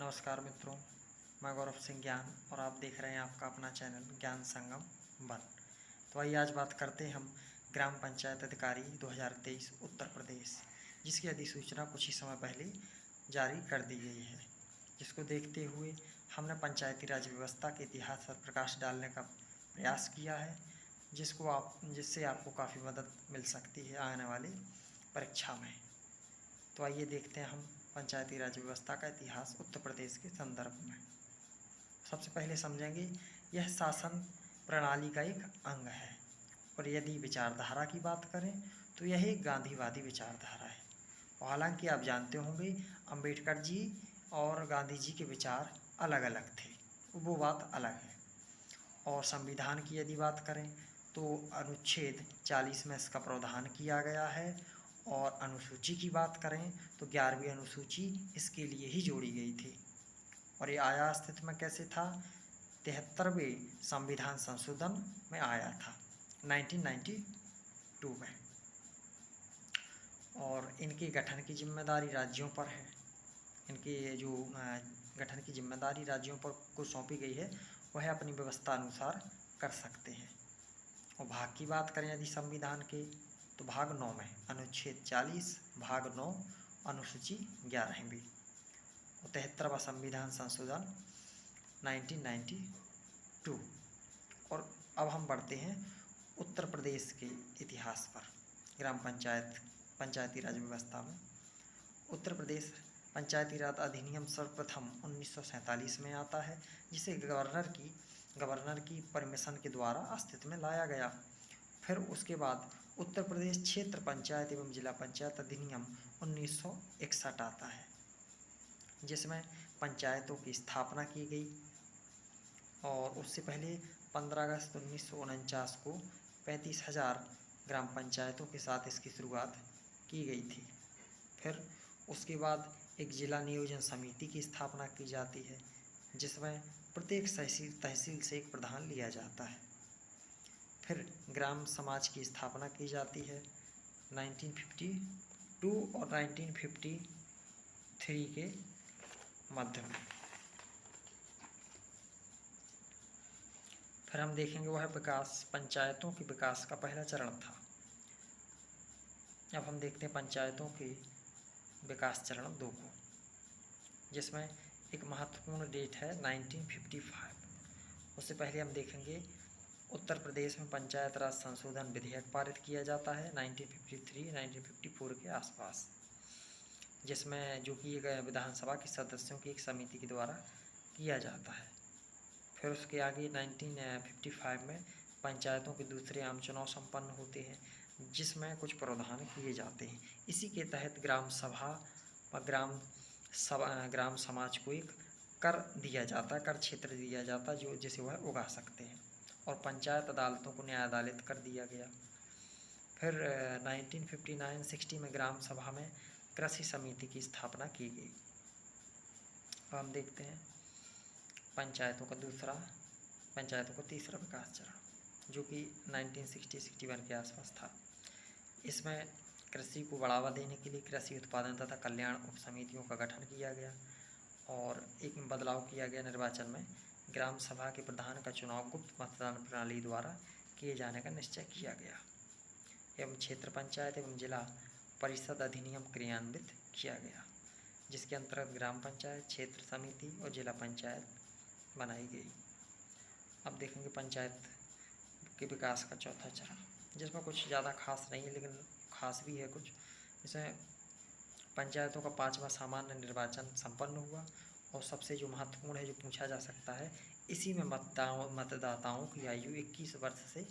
नमस्कार मित्रों, मैं गौरव सिंह ज्ञान और आप देख रहे हैं आपका अपना चैनल ज्ञान संगम वन। तो आइए आज बात करते हैं हम ग्राम पंचायत अधिकारी 2023 उत्तर प्रदेश, जिसकी अधिसूचना कुछ ही समय पहले जारी कर दी गई है, जिसको देखते हुए हमने पंचायती राज व्यवस्था के इतिहास पर प्रकाश डालने का प्रयास किया है, जिससे आपको काफ़ी मदद मिल सकती है आने वाली परीक्षा में। तो आइए देखते हैं हम पंचायती राज व्यवस्था का इतिहास उत्तर प्रदेश के संदर्भ में। सबसे पहले समझेंगे, यह शासन प्रणाली का एक अंग है और यदि विचारधारा की बात करें तो यह एक गांधीवादी विचारधारा है। हालांकि आप जानते होंगे अंबेडकर जी और गांधी जी के विचार अलग अलग थे, वो बात अलग है। और संविधान की यदि बात करें तो अनुच्छेद 40 में इसका प्रावधान किया गया है और अनुसूची की बात करें तो 11वीं अनुसूची इसके लिए ही जोड़ी गई थी। और ये आया अस्तित्व में कैसे था? 73वें संविधान संशोधन में आया था 1992 में। और इनके गठन की जिम्मेदारी राज्यों पर है। इनके जो गठन की जिम्मेदारी राज्यों पर को सौंपी गई है वह अपनी व्यवस्था अनुसार कर सकते हैं। और भाग की बात करें यदि संविधान के तो भाग 9 में अनुच्छेद 40 भाग 9 अनुसूची 11वीं और 73वां संविधान संशोधन 1992। और अब हम बढ़ते हैं उत्तर प्रदेश के इतिहास पर। ग्राम पंचायती राज व्यवस्था में उत्तर प्रदेश पंचायती राज अधिनियम सर्वप्रथम 1947 में आता है, जिसे गवर्नर की परमिशन के द्वारा अस्तित्व में लाया गया। फिर उसके बाद उत्तर प्रदेश क्षेत्र पंचायत एवं जिला पंचायत अधिनियम 1961 आता है, जिसमें पंचायतों की स्थापना की गई। और उससे पहले 15 अगस्त 1949 को 35,000 ग्राम पंचायतों के साथ इसकी शुरुआत की गई थी। फिर उसके बाद एक जिला नियोजन समिति की स्थापना की जाती है, जिसमें प्रत्येक तहसील से एक प्रधान लिया जाता है। फिर ग्राम समाज की स्थापना की जाती है 1952 और 1953 के मध्य में। फिर हम देखेंगे वह विकास, पंचायतों के विकास का पहला चरण था। अब हम देखते हैं पंचायतों के विकास चरण 2 को, जिसमें एक महत्वपूर्ण डेट है 1955। उससे पहले हम देखेंगे उत्तर प्रदेश में पंचायत राज संशोधन विधेयक पारित किया जाता है 1953-1954 के आसपास, जिसमें जो कि विधानसभा के सदस्यों की एक समिति के द्वारा किया जाता है। फिर उसके आगे 1955 में पंचायतों के दूसरे आम चुनाव संपन्न होते हैं, जिसमें कुछ प्रावधान किए जाते हैं। इसी के तहत ग्राम समाज को एक कर दिया जाता है, कर क्षेत्र दिया जाता है जो जिसे वह उगा सकते हैं। और पंचायत अदालतों को न्याय अदालत कर दिया गया। फिर 1959-60 में ग्राम सभा में कृषि समिति की स्थापना की गई। अब हम देखते हैं पंचायतों का तीसरा विकास चरण, जो कि 1960-61 के आसपास था। इसमें कृषि को बढ़ावा देने के लिए कृषि उत्पादन तथा कल्याण उप समितियों का गठन किया गया और एक बदलाव किया गया निर्वाचन में। ग्राम सभा के प्रधान का चुनाव गुप्त मतदान प्रणाली द्वारा किए जाने का निश्चय किया गया एवं क्षेत्र पंचायत एवं जिला परिषद अधिनियम क्रियान्वित किया गया, जिसके अंतर्गत ग्राम पंचायत, क्षेत्र समिति और जिला पंचायत बनाई गई। अब देखेंगे पंचायत के विकास का चौथा चरण, जिसमें कुछ ज़्यादा खास नहीं है लेकिन खास भी है कुछ। इसमें पंचायतों का 5वां सामान्य निर्वाचन संपन्न हुआ और सबसे जो महत्वपूर्ण है, जो पूछा जा सकता है, इसी में मतदाताओं की आयु 21 वर्ष से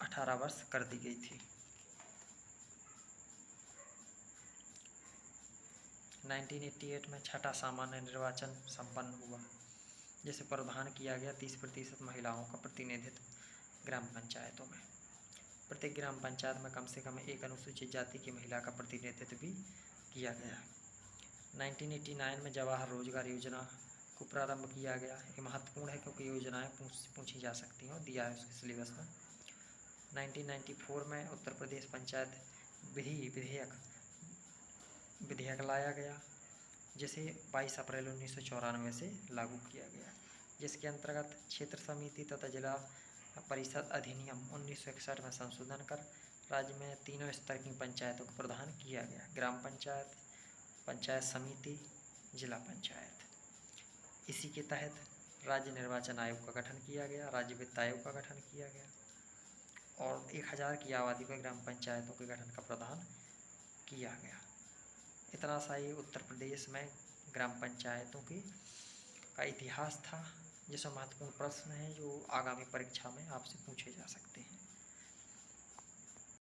18 वर्ष कर दी गई थी। 1988 में छठा सामान्य निर्वाचन संपन्न हुआ, जिसे प्रावधान किया गया 30% महिलाओं का प्रतिनिधित्व ग्राम पंचायतों में। प्रत्येक ग्राम पंचायत में कम से कम एक अनुसूचित जाति की महिला का प्रतिनिधित्व भी किया गया। 1989 में जवाहर रोजगार योजना को प्रारंभ किया गया। ये महत्वपूर्ण है क्योंकि योजनाएं पूछी जा सकती हैं और दिया है उसके सिलेबस में। 1994 में उत्तर प्रदेश पंचायत विधेयक लाया गया जिसे 22 अप्रैल 1994 से लागू किया गया, जिसके अंतर्गत क्षेत्र समिति तथा जिला परिषद अधिनियम 1961 में संशोधन कर राज्य में तीनों स्तर की पंचायतों को प्रदान किया गया: ग्राम पंचायत, पंचायत समिति, जिला पंचायत। इसी के तहत राज्य निर्वाचन आयोग का गठन किया गया, राज्य वित्त आयोग का गठन किया गया और 1000 की आबादी पर ग्राम पंचायतों के गठन का प्रावधान किया गया। इतना सा ये उत्तर प्रदेश में ग्राम पंचायतों की का इतिहास था, जिसमें महत्वपूर्ण प्रश्न हैं जो आगामी परीक्षा में आपसे पूछे जा सकते हैं।